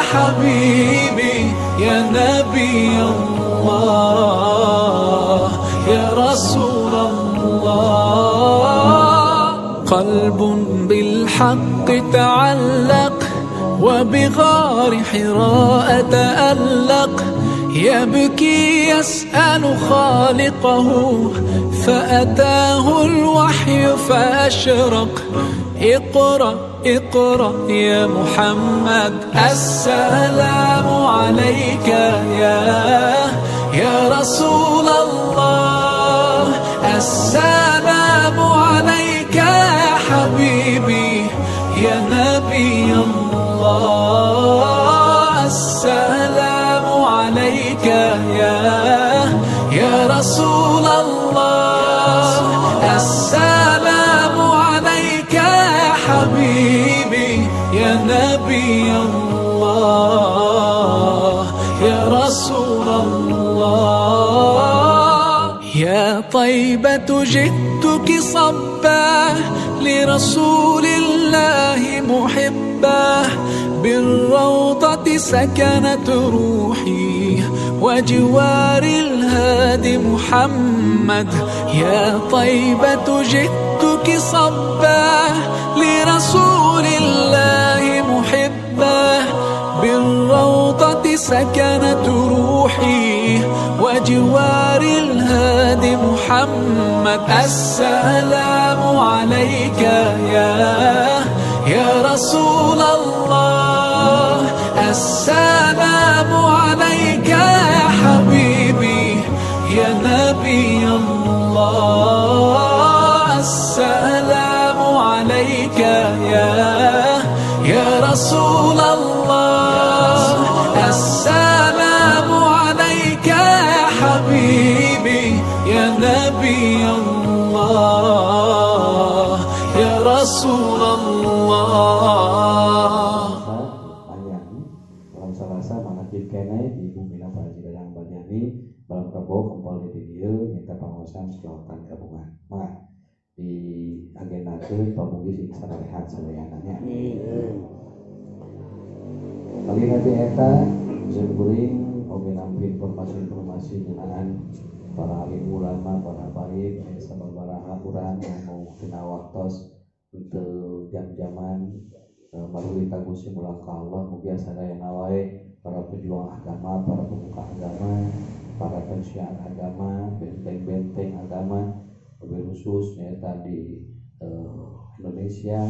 حبيبي يا نبي الله يا رسول الله. قلب بالحق تعلق وبغار حراء تألق، يبكي يسأل خالقه فأتاه الوحي فأشرق. اقرأ اقرأ يا محمد، السلام عليك يا رسول الله. السلام عليك يا حبيبي يا نبي الله. السلام عليك يا رسول الله. السلام عليك يا حبيبي يا نبي الله يا رسول الله. يا طيبة جئتك صبا لرسول الله محبا، بالروضة سكنت روحي وجوار الهادي محمد. يا طيبة جئتك صبا لرسول الله محبا، بالروضة سكنت روحي وجوار الهادي محمد. السلام عليك يا رسول الله. السلام عليك يا حبيبي يا نبي الله. السلام عليك يا رسول الله. السلام عليك يا حبيبي يا نبي الله يا رسول الله. Dalam salasa manakib kene di bumi napa yang banyani dalam rebo kumpul di dia nyata pangosan selatan gabungan. Maka di agenda ke pamugi sing sararehat sabayananya. Kali nanti eta jeung kuring oge nampi informasi-informasi ngeunaan para alim ulama, para baik, sababaraha urang anu tina waktos untuk jam-jaman maruli tagusi mulang ka Allah. Mugia sadayana wae para pejuang agama, para pemuka agama, para pensiar agama, benteng-benteng agama, lebih khusus nyata di Indonesia.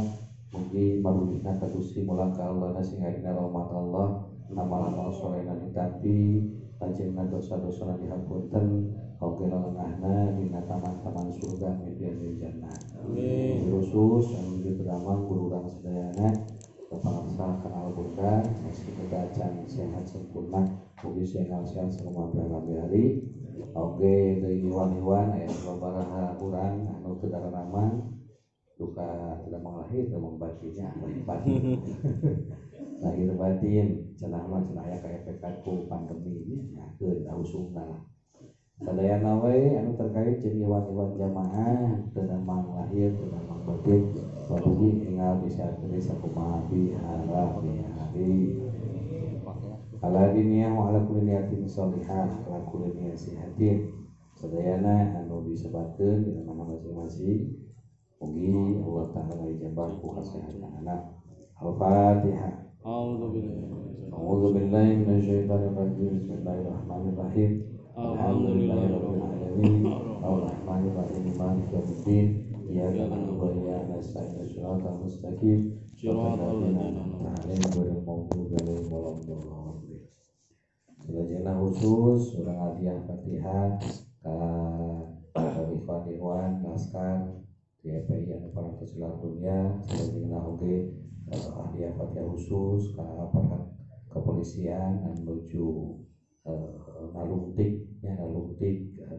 Mugi marulina tagusi mulang ka Allah sehingga dina rahmat Allah amal-amal solehna ditaati, lajengna dosa-dosa dihampunten, oge lelengahna dina taman-taman surga media jannah. Amin. Khusus anu diberdamang guru urang sadayana kepalaksa kanal burka meski kedacan sehat sempurna mugi sehat-sehat semua hari oge deui hewan-hewan aya sababaraha urang anu teu dararaman duka tidak mengalahir teu membatinya batin lahir batin cenah mah cenah aya kaefekan ku pandemi ini nyakeun usungna sadayana we anu terkait jeung hewan-hewan jamaah teu damang lahir teu damang batin padugi tinggal bisa tulis kumaha biharah hari ala dunia wa ala kulli niyatin shalihah ala kulli niyatin sadayana anu disebatkeun dina mana masing-masing mugi Allah taala jebak ku kesehatan anak. Al-Fatihah. A'udzu billahi minasyaitonir rajim. Bismillahirrahmanirrahim. Alhamdulillahirabbil alamin. Arrahmanir rahim. Maliki yaumiddin. Iyyaka na'budu wa iyyaka nasta'in. Shiratal mustaqim. Shiratal ladzina an'amta 'alaihim ghairil maghdubi 'alaihim waladdallin. Selanjutnya khusus urang hadiah Fatihah ka ikhwan laskar di FPI anu parantos seluruh dunia. Selanjutnya oge hadiah Fatihah khusus ka aparat kepolisian anu menuju nalungtik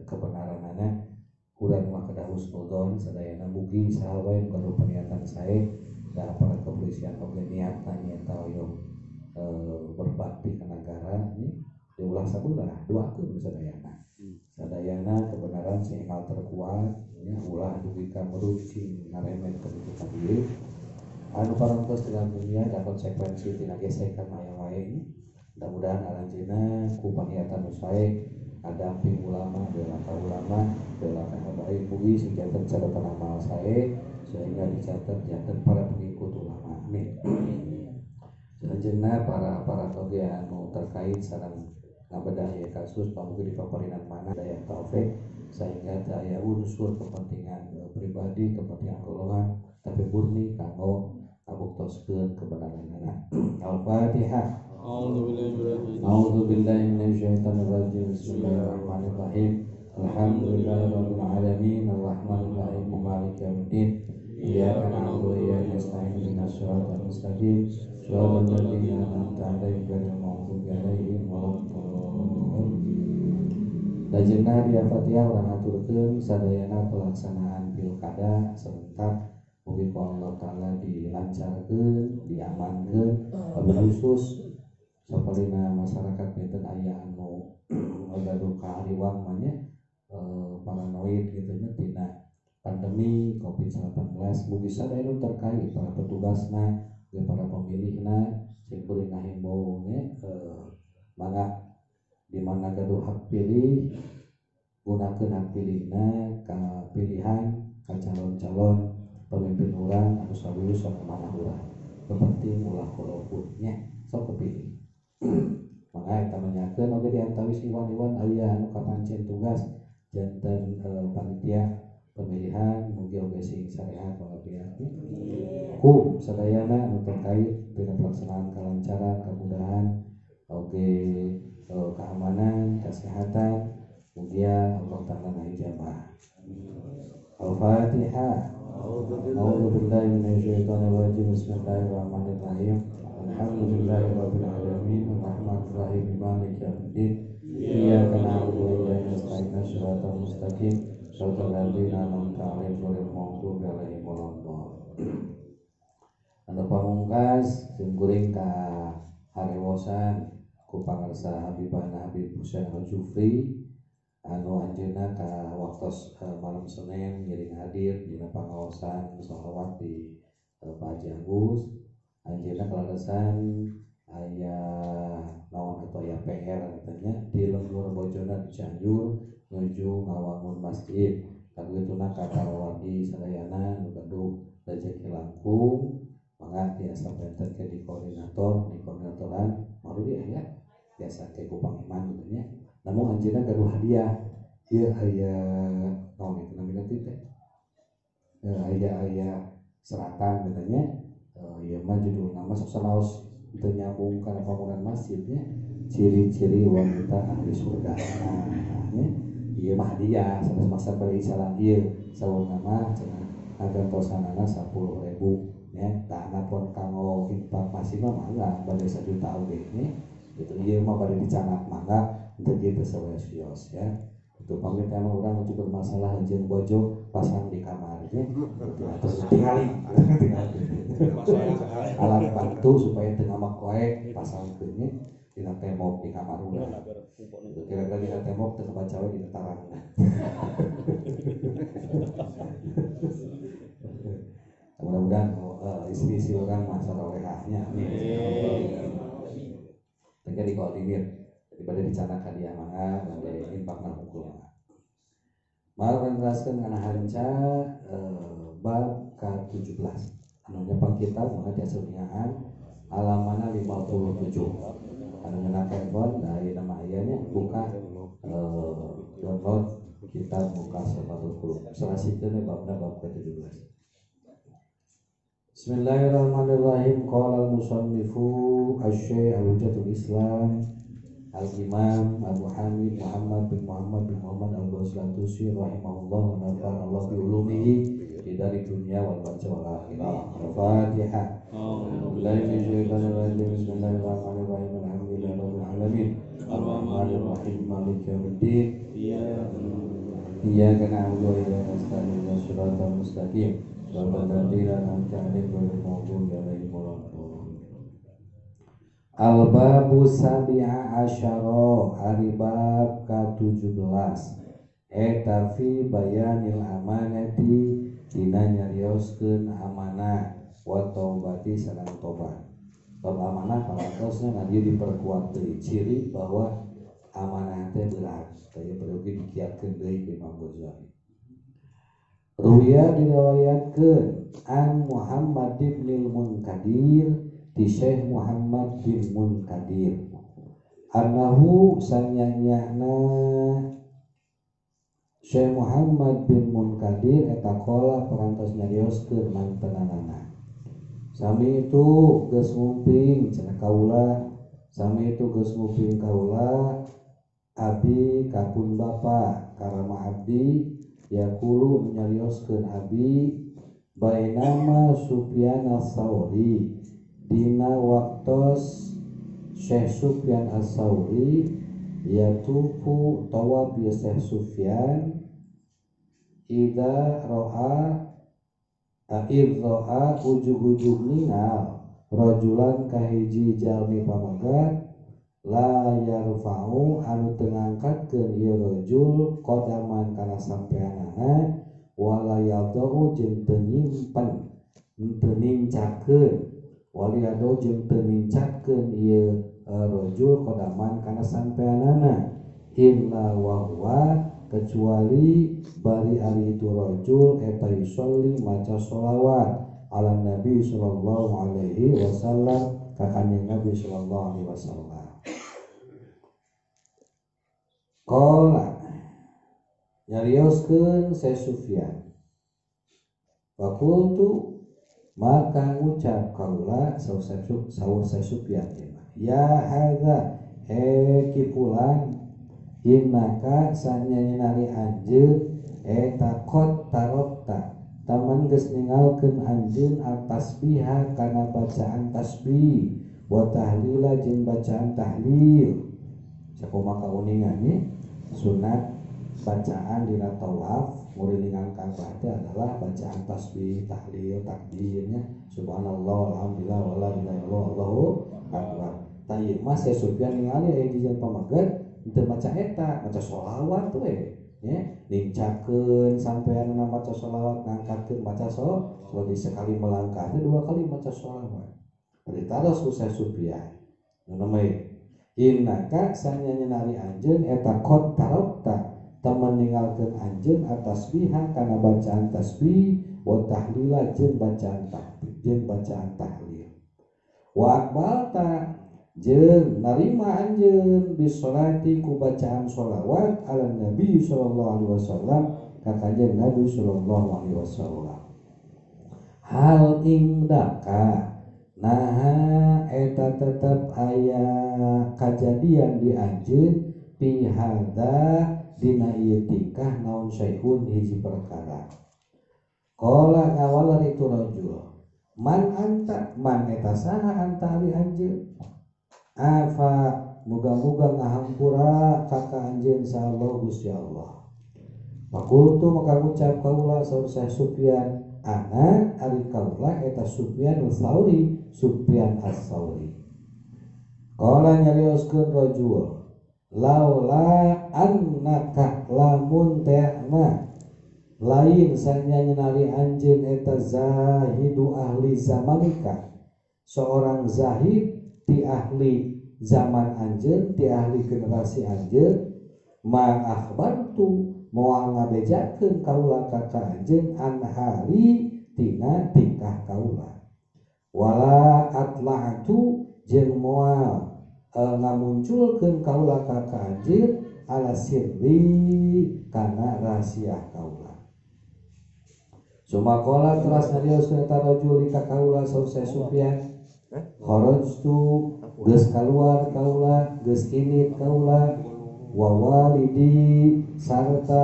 kebenaranana urang mah kedah husnudzon sadayana mugi saha wae nu paniatan sae da aparat kepolisian oge niatna hoyong berbakti ka negara ini diulah sabulah doakeun sadayana kebenaran sing hal terkuat nya ulah dugi ka merucing ngaremen kebutuhan ieu anu parantos tina dunia da konsekuensi tina gesekan aya wae. Mudah-mudahan aranjeunna ku paniatan sae adamping ulama bela ka habaib mugi sing janten catatan amal sae sehingga dicatat janten para pengikut ulama. Amin. Selanjutnya para aparat oge anu terkait sareng ngabedah ieu kasus pamugi dipaparinan mana daya taufik sehingga teu aya unsur kepentingan pribadi, kepentingan golongan tapi murni kanggo ngabuktoskeun kebenaranna. Al-Fatihah. A'udzu billahi minasyaitonir rajim. Bismillahirrahmanirrahim. Alhamdulillahirabbil alamin. Arrahmanir rahim. Maliki yaumiddin. Iyyaka na'budu wa iyyaka nasta'in. Ihdinas siratal mustaqim. Shiratal ladzina an'amta 'alaihim ghairil maghdubi 'alaihim waladdallin. Lajengna hadiah Fatihah urang aturkeun sadayana pelaksanaan pilkada serentak mugi ku Allah taala dilancarkeun, diamankeun, wabil khusus saperina masyarakat benten aya anu gaduh kahariwang mah nya paranoid kitu nya tina pandemi Covid-19 mugi sadaya nu terkait para petugasna jeung para pemilihna sing kuring ngahimbau nya mangga di mana gaduh hak pilih gunakeun hak pilihna ka pilihan ka calon-calon pemimpin urang anu sawius sok manah urang penting ulah goloput nya sok kepilih. Maka eta menyakeun oge diantawis iwan-iwan aya anu kapancen tugas janten panitia pemilihan mugi oge sing sarehat walafiat kum sadayana anu terkait dengan pelaksanaan kelancaran kemudahan oge keamanan kesehatan mugi Allah taala ijabah. Al-Fatihah. A'udzu billahi minasyaitonir rajim. Bismillahirrahmanirrahim. Alhamdulillahirabbil alamin. Arrahmanir rahim. Maliki yaumiddin. Iyyaka na'budu wa iyyaka nasta'in. Shiratal mustaqim. Shiratal ladzina an'amta 'alaihim ghairil maghdubi alaihim waladdallin. Anu pamungkas jeung kuring ka harewosan ku pangarsa Habibana Habib Husain Al-Jufri anu anjeunna ka waktos malam Senin ngiring hadir dina pangaosan shalawat di Pak Haji Agus. Anjeunna kalaresan aya naon atuh aya PR katanya di lembur bojona di Cianjur nuju ngawangun masjid. Kagituna ka Tarawadi sadayana nu gaduh rejeki langkung mangga tiasa benten ke di koordinatoran marudiah ya biasa ke ku pangiman gitu nya. Namun anjeunna gaduh hadiah ieu aya naon itu namina teh aya seratan katanya ieu mah judul nama sok sanaos teu nyambung kana bangunan masjidnya ciri-ciri wanita ahli surga. Nah ieu mah hadiah sanes masa berisalah ieu saweuna mah cenah ngagantosanana 10.000 nya tah pun kanggo infak masih mah mangga bade 1 juta oge nya itu ieu mah bade dicanak mangga untuk kita sewesios ya. Itu pamit emang orang juga bermasalah jeung bojo pasang di kamar ya. Terus tinggali alat bantu supaya teu ngamak wae pasangkeun nya dina tembok di kamar urang. Kira-kira dina tembok teu kebaca we dina tarangna. Mudah-mudahan istri-istri orang masa solehahnya amin. Tengah dikoordinir daripada dicanakan dia mangga bade infak na hukum mangga. Mal rendraskeun kana hanca bab ka-17 anu nyepang kitab maka tiasa ningaan halaman 57 anu ngeuna handphone dari nama ayahnya buka download kitab Muqasafatul Qulub salasikeun babna bab ke-17. Bismillahirrahmanirrahim. Qala al-musannifu asy-syekh al-hujjatul Islam al-Imam Abu Hamid Muhammad bin Muhammad al-Ghazalatusi rahimahullah wa nafa'ana Allah bi ulumihi fi dari dunya wal akhirah. Al-Fatihah. Bismillahirrahmanirrahim. Alhamdulillahirabbil alamin. Ar-Rahmanir-Rahim. Maliki yaumiddin. Iyyaka na'budu wa iyyaka nasta'in. Ihdinas siratal mustaqim. Al-babu sabi'a asyara hari bab ke-17 eta fi bayanil amanati dina nyarioskeun amanah wa taubati sareng tobat. Bab amanah parantos ngadieu diperkuat deui ciri bahwa amanah teh berat teh perlu dikiatkeun deui ku Imam Ghazali. Ruya diriwayatkeun an Muhammad bin Munkadir di Syekh Muhammad bin Munkadir annahu sanyanyana Syekh Muhammad bin Munkadir eta qala parantos nyarioskeun mantenanana sami itu geus ngumping cenah kaula sami itu geus ngumping kaula abi kapun bapa karama abdi yaqulu nyarioskeun abi bainama Sufyan as-Sauri dina waktos Syekh Sufyan as-Sauri yatufu tawaf ya Syekh Sufyan idza ra'a ujug-ujug ningal rajulan kahiji jalmi pamagat la yarfa'u anu teu ngangkatkeun ieu rajul qadaman kana sampeanana wala yadau jeung teu nyimpen teu nincakeun wala yadau jeung teu nincakeun ieu rajul qadaman kana sampeanana illa wa huwa kecuali bari ari itu rajul eta yusolli maca sholawat ala Nabi sallallahu alaihi wasallam ka kanjeng Nabi sallallahu alaihi wasallam. Qala nyarioskeun Syekh Sufyan Fakultu maka ngucap kaula saur Syekh Sufyan ya hadza kipulan innaka sanyanyari anjeun eta qad tarokta taman geus ningalkeun anjeun at-tasbiha kana bacaan tasbih wa tahlila jeung bacaan tahlil sakumaha kauningannya sunat bacaan dina tawaf murid ngangkang pada adalah bacaan tasbih, tahlil, takbirnya subhanallah, alhamdulillah, wala ilaha illallah, Allahu akbar. Tah ieu mah Syekh Sufyan ningali aya di jalan pamaget teu maca eta, maca sholawat we nya nincakeun sampean maca sholawat ngangkatkeun maca sholawat sekali melangkah dua kali maca sholawat. Bari taros ku Syekh Sufyan nu namanya innaka sanyanya nari anjeun eta qad tarokta teman ninggalkeun anjeun atasbiha kana bacaan tasbih wa tahlila jeung bacaan takbir jeung bacaan tahlil wa aqbalta jeung narima anjeun bisolati ku bacaan sholawat ala Nabi sallallahu alaihi wasallam ka kanjeng Nabi sallallahu alaihi wasallam hal indaka nah eta tetep aya kajadian di anjeun pihada dina ieu tingkah naon syai'un hiji perkara qala kawalan itu rajul man anta man eta saha anta ali anjeun afa muga-muga ngahampura ka anjeun insyaallah Gusti Allah Fakultu maka ngucap kaula saur Syekh Sufyan ana ari kaula eta Sufyan as-Sauri Sufyan as-Sauri qala nyarioskeun rajul laula annaka lamun tehna lain sanya nyenari anjeun eta zahidu ahli zamanika seorang zahid ti ahli zaman anjeun ti ahli generasi anjeun ma akhbartu moal ngabejakeun kaula ka anjeun an hari tina tingkah kaula wala atla'tu jeung moal ngamunculkeun kaula ka anjeun ala sirri kana rahasia kaula. Sumakola teras ngadioskeun eta rajul ka kaula sausai Sufyan kharajtu geus kaluar kaula geus init kaula wa walidi sarta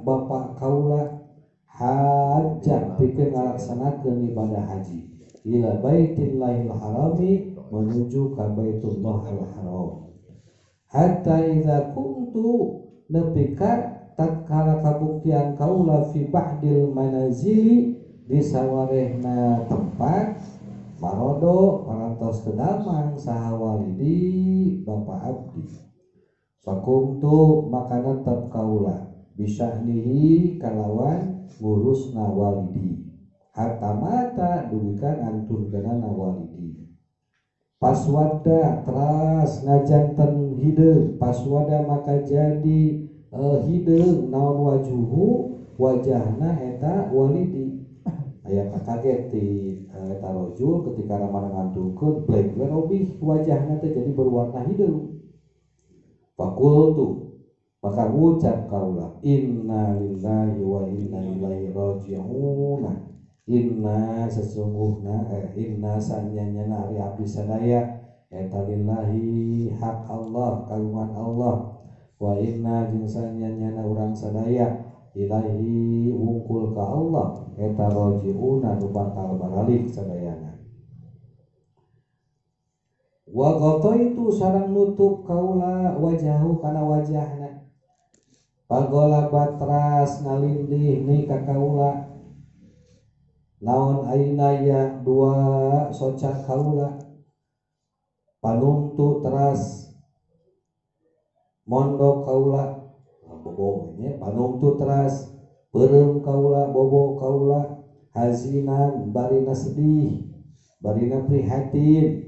bapak kaula hajjah pikeun ngalaksanakeun ibadah haji ila baitillahil harami menuju ka Baitullahil Haram hatta idza kuntu nepika tatkala kabuktian kaula fi ba'dil manazili di sawarehna tempat marodo parantos kedamang saha walidi bapak abdi fakumtu maka netep kaula bisya'nihi kalawan ngurusna walidi hatta mata dugikan anturkeunana walidi paswada teras ngajanten hideung paswada maka jadi hideung naon wajuhu wajahna eta walidi aya kaget ti eta rajul ketika ramana nganturkeun black robih wajahna teh jadi berwarna hideung faqultu maka ngucap kaula inna lillahi wa inna ilaihi raji'un inna sesungguhna inna sanyana ari abdi sadaya eta lillahi hak Allah kagungan Allah wa inna jeung sanyana urang sadaya ilahi wungkul ka Allah eta raji'un anu bakal balik sadayana wa ghotaitu sareng nutup kaula wajahu kana wajahna pagola batras ngalindih ni ka kaula naon aina ya dua socat kaula panungtu teras mondok kaula bobo nya panungtu teras beureum kaula bobo kaula hazinan barina sedih barina prihatin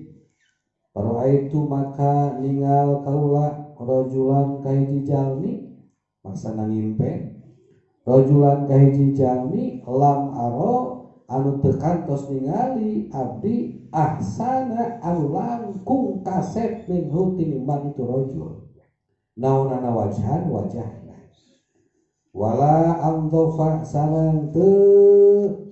Paraitu maka ningal kaula rajulan kahiji jalmi maksana ngimpen rajulan kahiji jalmi lam aro anu teu kantos ningali abdi ahsana anu langkung kasep minhu tinimbang itu rajul naonana wajhan wajahna wala amdofa sareng teu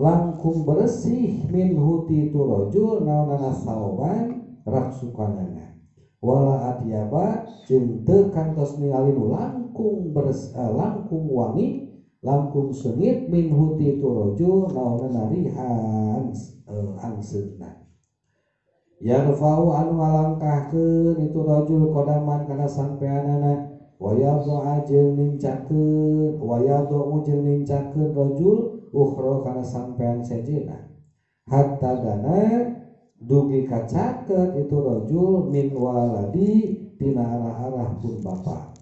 langkung bersih minhu ti itu rajul naonana sauban raksukanana wala atyaba jeung teu kantos ningali nu langkung langkung wangi langkung sengit minhu ti itu rajul naonana rihan angseutna yarfa'u anu ngalangkahkeun itu rajul kodaman kana sampeanana wayadhu jeung nincakeun wayadhu jeung nincakeun rajul ukhra kana sampean sejena hatta dana dugi kacaket itu rajul min waladi tina arah-arah pun bapa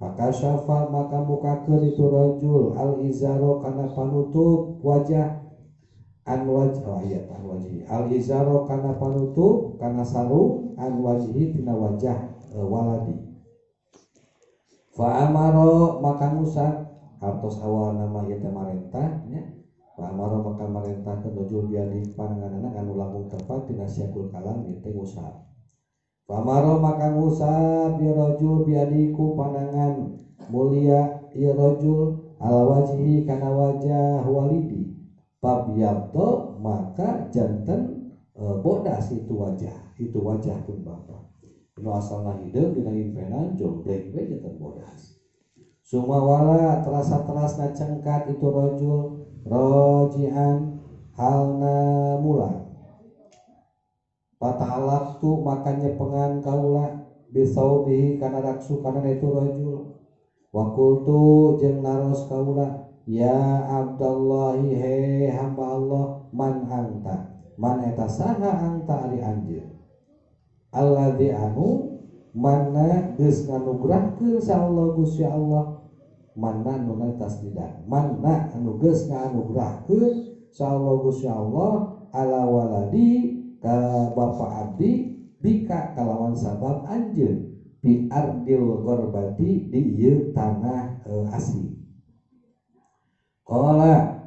maka syafa maka mukakeun itu rajul al izaro kana panutup wajah an wajh ayat an wajhi al izaro kana panutup kana sarung an wajhi tina wajah waladi fa amaro maka musab hartos awal nama ieu teh marentah nya fa amaro maka marentah keun rajul biadi pananganana anu langkung tepat tina syakul kalam ieu teh musab fa amaro maka musab ieu rajul biadiku panangan mulia ieu rajul ala wajhi kana wajah walidi fabyaddo maka janten bodas itu wajah pun bapa nu asalna hideung dina impenan jomblek we janten bodas sumawala terasa-terasna cengkat itu rajul rojian halna mula pata'alaqtu makanya pengan kaula bisaubihi kana raksu kana itu rajul wa qultu jeung naros kaula ya Abdallahi he hamba Allah man anta man eta saha anta ari anjeun alladzi anu manna geus nganugrahkeun sa Allah Gusti Allah manna nuna tasdidan manna anu geus nganugrahkeun sa Allah Gusti Allah ala waladi ka bapa abdi bika kalawan sabab anjeun bi ardil ghorbati di ieu tanah asli qala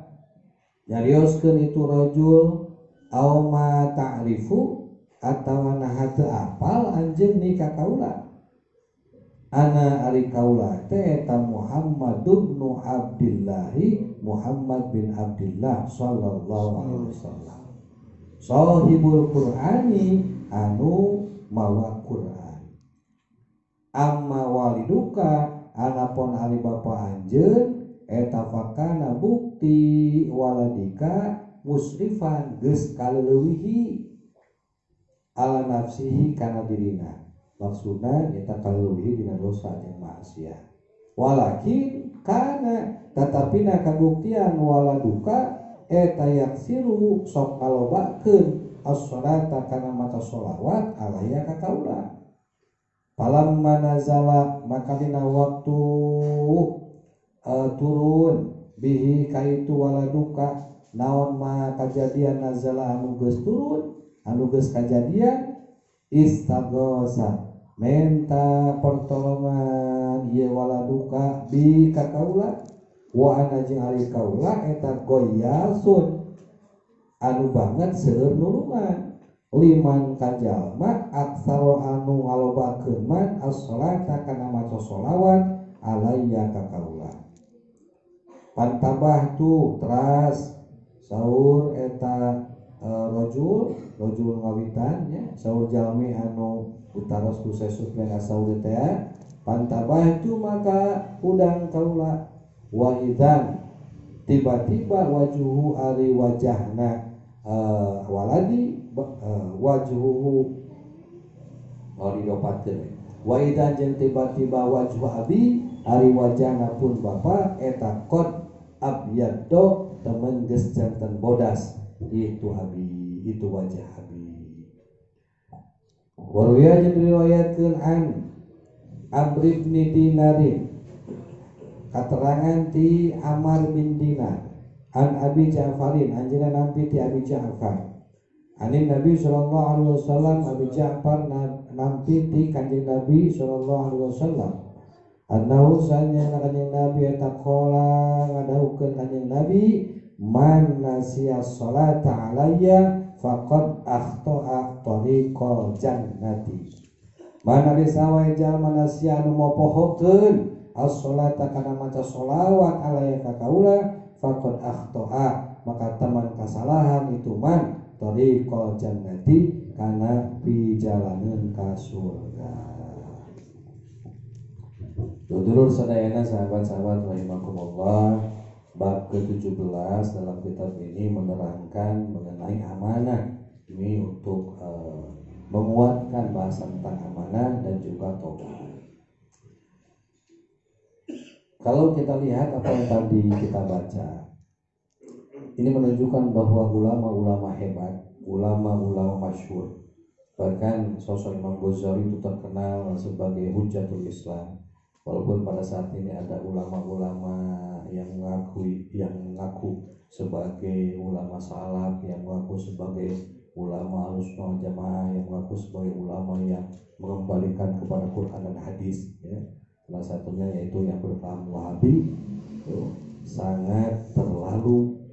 nyarioskeun itu rajul au ma ta'rifu atawa nahate apal anjeun ni ka kaula ana ari kaula teh eta Muhammad bin Abdullah Muhammad bin Abdullah sallallahu alaihi wasallam sahibul Qur'ani anu mawa Qur'an amma waliduka anapun ari bapa anjeun eta fakana bukti waladika musrifan geus kaleuwihi ala nafsihi kana dirina maksudna eta kaleuwihi dina dosa jeung maksiat walakin kana tatapina kabuktian waladuka eta yaksiru sok kalobakeun as-sholata kana maca sholawat alaya ka kaula palamma nazala maka dina waktu turun bihi kaitu waladuka naon ma kajadian nazala anu geus turun anu geus kajadian istaghosa menta pertolongan ieu waladuka bi ka kaula wa ana jeung ari kaula eta goyasun anu banget seueur nulungan liman kajalma aksaro anu ngalobakeun man as-sholata kana maca sholawat alayya ka kaula pantabah tu teras saur eta rajul ngawitan nya saur jalmi anu utaros ku sesuk len saur teh pantabah tu maka udang kaula wa idzan tiba-tiba wajuhu ari wajahna waladi wajhuhu didopatkeun wa idzan jeung tiba-tiba wajhu abi ari wajahna pun bapa eta qad abyaddo temen geus janten bodas itu abi itu wajah abi warwiya jeung riwayatkeun an Amr bin Dinarin katerangan ti Amr bin Dinar an Abi Ja'farin anjeunna nampi ti Abi Ja'far anin Nabi sallallahu alaihi wasallam Abi Ja'far nampi ti Kanjeng Nabi sallallahu alaihi wasallam annahu sanya kanjeng Nabi eta qala ngadawukeun kanjeng Nabi man nasiya sholata alayya faqad akhta'a tariqal jannati mana disawai jalma nasiya anu mopohokeun as-sholata kana maca sholawat alayya ka kaula faqad akhta'a maka teman kasalahan itu man tariqal jannati kana pijalaneun ka surga. Dulur sadayana sahabat-sahabat rahimakumullah, bab ke-17 dalam kitab ini menerangkan mengenai amanah. Ini untuk menguatkan bahasa tentang amanah dan juga tobat. Kalau kita lihat apa yang tadi kita baca, ini menunjukkan bahwa ulama-ulama hebat, ulama-ulama masyhur, bahkan sosok Imam Ghazali itu terkenal sebagai Hujjatul Islam. Walaupun pada saat ini ada ulama-ulama yang mengaku sebagai ulama salaf, yang mengaku sebagai ulama Ahlussunnah wal Jamaah, yang mengaku sebagai ulama yang mengembalikan kepada Quran dan hadis, ya. Salah satunya yaitu yang berpaham Wahabi, sangat terlalu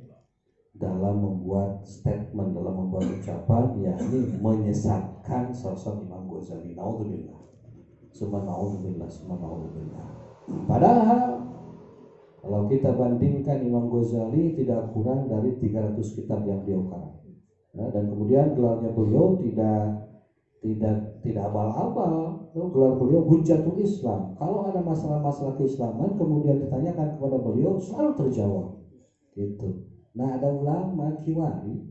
dalam membuat statement, dalam membuat ucapan, yakni menyesatkan sosok Imam Ghazali. Naudzubillah. Subhanallah. Padahal kalau kita bandingkan Imam Ghazali tidak kurang dari 300 kitab yang beliau karang, ya, dan kemudian gelarnya beliau tidak abal-abal. Gelar beliau Hujjatul Islam. Kalau ada masalah-masalah keislaman kemudian ditanyakan kepada beliau selalu terjawab. Gitu. Nah, ada ulama kiwari,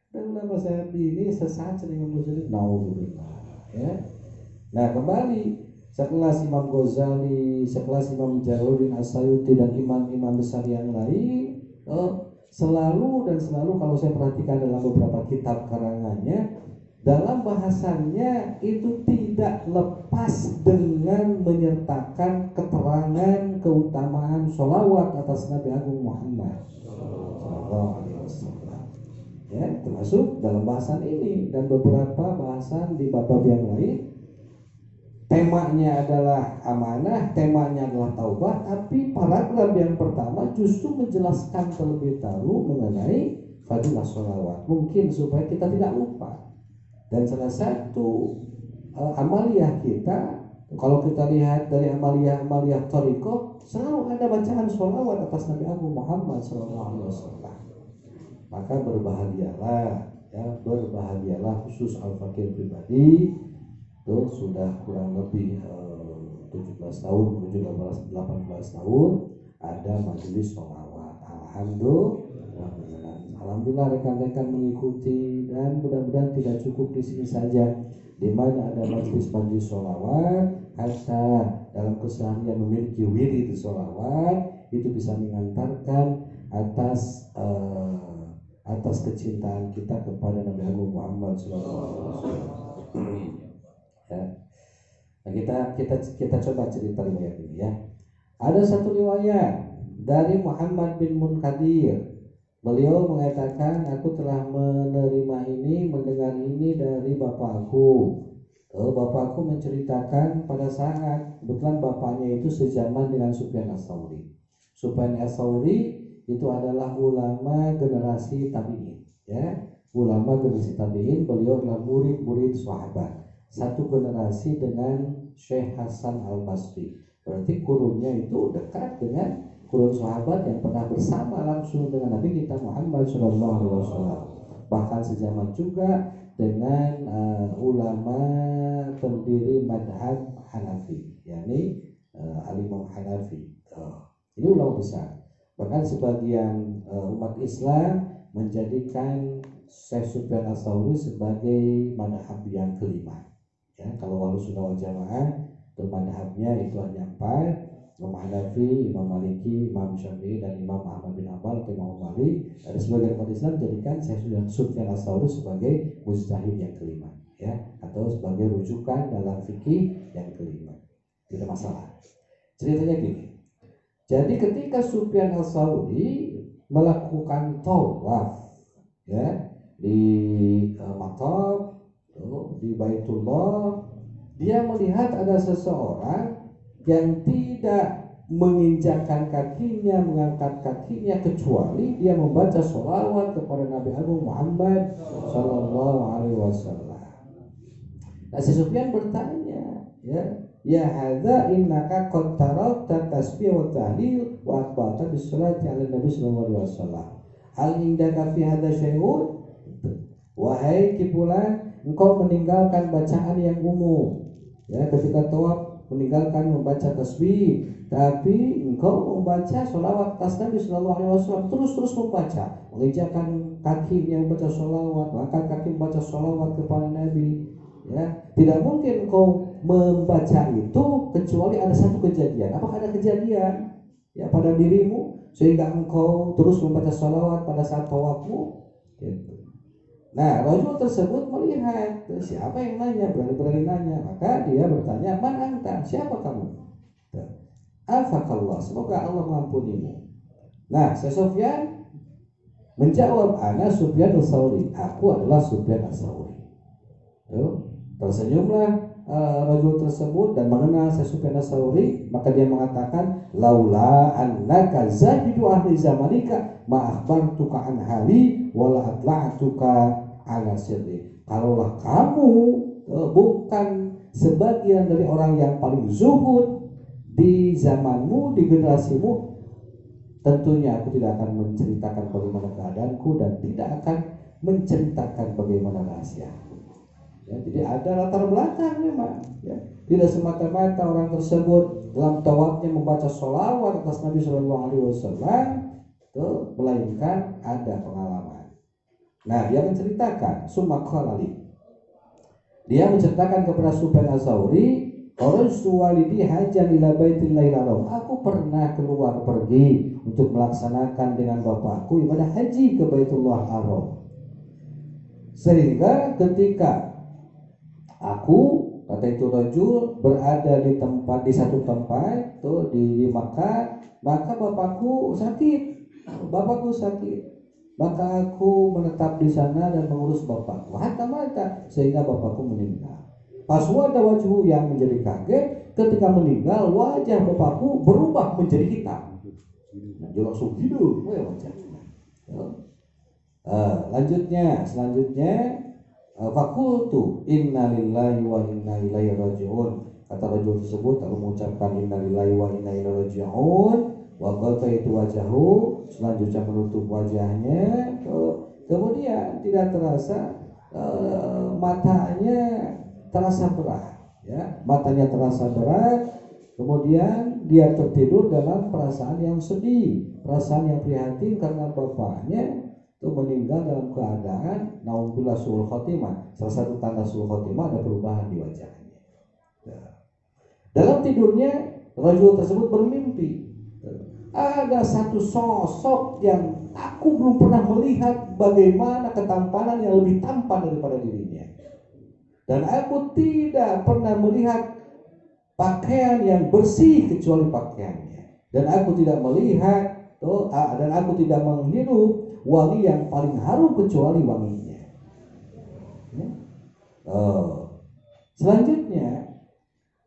dan ulama saat ini sesat Imam Ghazali. Naudzubillah, ya. Nah, kembali sekelas Imam Ghazali, sekelas Imam Jalaluddin As-Sayuti dan imam-imam besar yang lain, selalu kalau saya perhatikan dalam beberapa kitab karangannya, dalam bahasannya itu tidak lepas dengan menyertakan keterangan keutamaan sholawat atas Nabi Agung Muhammad sallallahu alaihi wasallam. Ya, termasuk dalam bahasan ini dan beberapa bahasan di bab-bab yang lain. Temanya adalah amanah, temanya adalah taubat, tapi paragraf yang pertama justru menjelaskan terlebih dahulu mengenai fadilah sholawat, mungkin supaya kita tidak lupa. Dan salah satu amaliyah kita, kalau kita lihat dari amaliyah thariqah, selalu ada bacaan sholawat atas Nabi Agung Muhammad SAW. Maka berbahagialah khusus al-fakir pribadi itu sudah kurang lebih 17 tahun menuju 18 tahun ada majelis sholawat. Alhamdulillah rekan-rekan mengikuti, dan mudah-mudahan tidak cukup di sini saja. Di mana ada majelis sholawat, hatta dalam keseharian memiliki wirid sholawat, itu bisa mengantarkan atas kecintaan kita kepada Nabi Agung Muhammad SAW. Ya. Nah, kita coba cerita riwayat ini ya. Ada satu riwayat dari Muhammad bin Munkadir. Beliau mengatakan, aku telah mendengar ini dari bapakku. Bapakku menceritakan pada saat kebetulan bapaknya itu sejaman dengan Sufyan Ats-Tsauri. Sufyan Ats-Tsauri itu adalah ulama generasi tabi'in, ya. Ulama generasi tabi'in, beliau adalah murid sahabat. Satu generasi dengan Syekh Hasan Al-Basri. Berarti kurunnya itu dekat dengan kurun sahabat yang pernah bersama langsung dengan Nabi kita Muhammad SAW. Bahkan sejaman juga dengan ulama pendiri madhab Hanafi, yakni Al-Imam Hanafi. Ini ulama besar. Bahkan sebagian umat Islam menjadikan Syekh Sufyan Ats-Tsauri sebagai madhab yang kelima. Ya, kalau Ahlussunnah wal Jamaah itu madhabnya itu hanya 4. Imam Hanafi, Imam Maliki, Imam Syafi'i, dan Imam Ahmad bin Hanbal atau Imam Malik. Ada sebagian umat Islam menjadikan Syekh Sufyan Ats-Tsauri sebagai mujtahid yang kelima, ya, atau sebagai rujukan dalam fikih yang kelima. Tidak masalah. Ceritanya gini. Jadi ketika Sufyan Ats-Tsauri melakukan tawaf, ya, di Mathaf, di Baitullah, dia melihat ada seseorang yang tidak menginjakkan kakinya, mengangkat kakinya, kecuali dia membaca sholawat kepada Nabi Agung Muhammad Sallallahu Alaihi Wasallam. Nah, si Sufyan bertanya, ya hadza innaka qad tarakta tasbih wa tahlil wa aqbalta bis salati ala Nabi Sallallahu Alaihi Wasallam. Hal indaka fi hadza syai'un? Wahai kipulan, engkau meninggalkan bacaan yang umum, ya, ketika tawaf meninggalkan membaca tasbih, tapi engkau membaca sholawat atas Nabi Sallallahu Alaihi Wasallam, terus membaca, menginjakkan kakinya membaca sholawat, mengangkat kaki membaca sholawat kepada Nabi. Ya, tidak mungkin engkau membaca itu kecuali ada satu kejadian. Apakah ada kejadian, ya, pada dirimu sehingga engkau terus membaca sholawat pada saat tawafmu? Gitu. Nah, rajul tersebut melihat siapa yang nanya, berani nanya, maka dia bertanya, man anta, siapa kamu? Afakallah, semoga Allah mengampunimu. Nah, Sufyan menjawab, ana Sufyan Ats-Tsauri, aku adalah Sufyan Ats-Tsauri. Tersenyumlah rajul tersebut dan mengenal Sufyan Ats-Tsauri, maka dia mengatakan, laula annaka zahidu ahli zamanika ma akhbartuka an hali wala atla'tuka ala sirri. Kalaulah kamu bukan sebagian dari orang yang paling zuhud di zamanmu, di generasimu, tentunya aku tidak akan menceritakan bagaimana keadaanku dan tidak akan menceritakan bagaimana rahasia. Ya, jadi ada latar belakang memang, ya. Tidak semata-mata orang tersebut dalam tawafnya membaca sholawat atas Nabi Sallallahu Alaihi Wasallam, melainkan ada pengalaman. Nah, dia menceritakan dia menceritakan kepada Sufyan Ats-Tsauri, "Qarajtu walidi hajjan ila Baitillahil Haram." Aku pernah keluar pergi untuk melaksanakan dengan bapakku ibadah haji ke Baitullah Haram. Sehingga ketika aku, kata itu rajul, berada di satu tempat tuh di Makkah, maka bapakku sakit. Maka aku menetap di sana dan mengurus bapakku hatta mata, sehingga bapakku meninggal. Paswada wajhu, yang menjadi kaget ketika meninggal wajah bapakku berubah menjadi hitam. Dia langsung hidup wajahnya. Selanjutnya fakultu inna lillahi wa inna ilaihi raji'un. Kata rajul tersebut, aku mengucapkan inna lillahi wa inna ilaihi raji'un. Wa qataitu wajahu, selanjutnya menutup wajahnya. Kemudian tidak terasa matanya terasa berat, ya, matanya terasa berat. Kemudian dia tertidur dalam perasaan yang sedih, perasaan yang prihatin karena bapaknya itu meninggal dalam keadaan naudzubillah suul khotimah. Salah satu tanda suul khotimah ada perubahan di wajahnya. Dalam tidurnya rajul tersebut bermimpi ada satu sosok yang aku belum pernah melihat bagaimana ketampanan yang lebih tampan daripada dirinya, dan aku tidak pernah melihat pakaian yang bersih kecuali pakaiannya, dan aku tidak melihat dan aku tidak menghirup wangi yang paling harum kecuali wanginya. Selanjutnya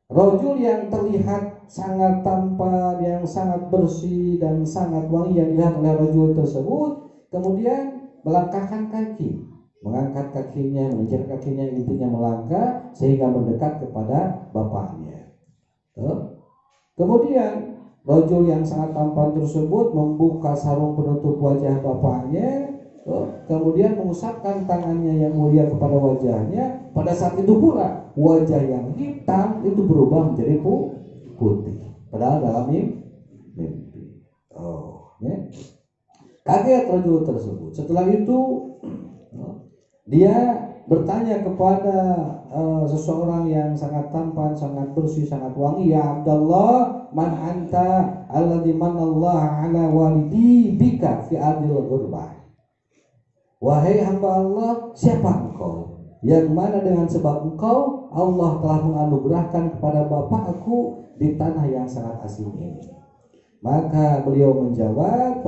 rajul yang terlihat sangat tampan, yang sangat bersih dan sangat wangi yang dilihat oleh rajul tersebut, kemudian melangkahkan kaki, mengangkat kakinya, menginjak kakinya, intinya melangkah sehingga mendekat kepada bapaknya. Kemudian rajul yang sangat tampan tersebut membuka sarung penutup wajah bapaknya, kemudian mengusapkan tangannya yang mulia kepada wajahnya. Pada saat itu pula wajah yang hitam itu berubah menjadi putih, padahal dalam mimpi. Kaget rajul tersebut. Setelah itu dia bertanya kepada seseorang yang sangat tampan, sangat bersih, sangat wangi, ya Abdullah, man anta alladzi manallahu ala walidi bika fi ardil ghurbah. Wahai hamba Allah, siapa engkau yang mana dengan sebab engkau Allah telah menganugerahkan kepada bapakku di tanah yang sangat asing ini. Maka beliau menjawab,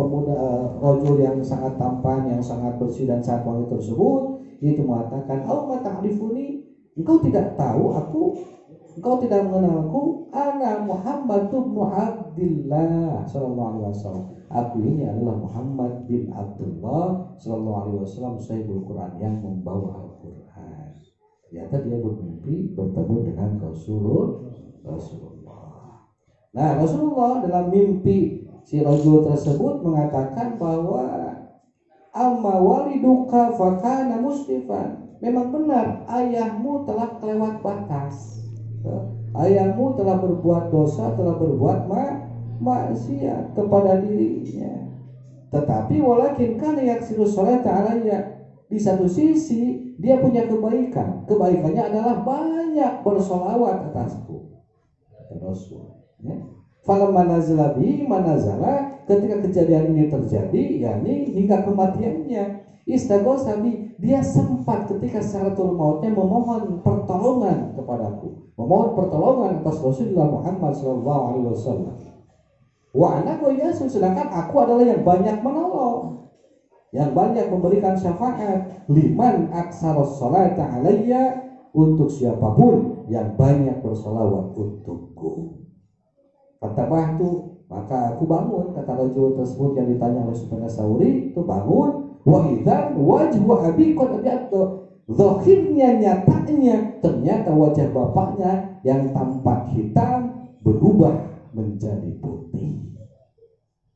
rajul yang sangat tampan, yang sangat bersih dan sangat wangi tersebut itu mengatakan, "Au ma ta'rifuni? Engkau tidak tahu aku? Engkau tidak mengenalku? Ana Muhammad bin Abdullah sallallahu alaihi wasallam. Aku ini adalah Muhammad bin Abdullah sallallahu alaihi wasallam, sahibul Quran, yang membawa Al-Quran." Ternyata dia bermimpi bertemu dengan Rasulullah. Nah, Rasulullah dalam mimpi si rajul tersebut mengatakan bahwa amma waliduka fakana musrifan. Memang benar ayahmu telah kelewat batas. Ayahmu telah berbuat dosa, telah berbuat maksiat kepada dirinya. Tetapi walakin kana yaksiru sholata alayya. Di satu sisi dia punya kebaikan. Kebaikannya adalah banyak bersolawat atasku. Rasul. Falamma nazala bihi manazala, ketika kejadian ini terjadi, yakni hingga kematiannya, istaghosa bi, dia sempat ketika sakaratul mautnya memohon pertolongan kepadaku, memohon pertolongan atas Rasulullah Muhammad sallallahu alaihi wasallam. Wa ana yasun, sedangkan aku adalah yang banyak menolong, yang banyak memberikan syafaat, liman aksaros sholata alayya, untuk siapapun yang banyak bersolawat untukku. Fatabahtu, maka aku bangun, kata rajul tersebut yang ditanya oleh Sufyan Tsauri, itu bangun. Wa idzan wajhu abi qad abyadtu, zahirnya, nyatanya ternyata wajah bapaknya yang tampak hitam berubah menjadi putih.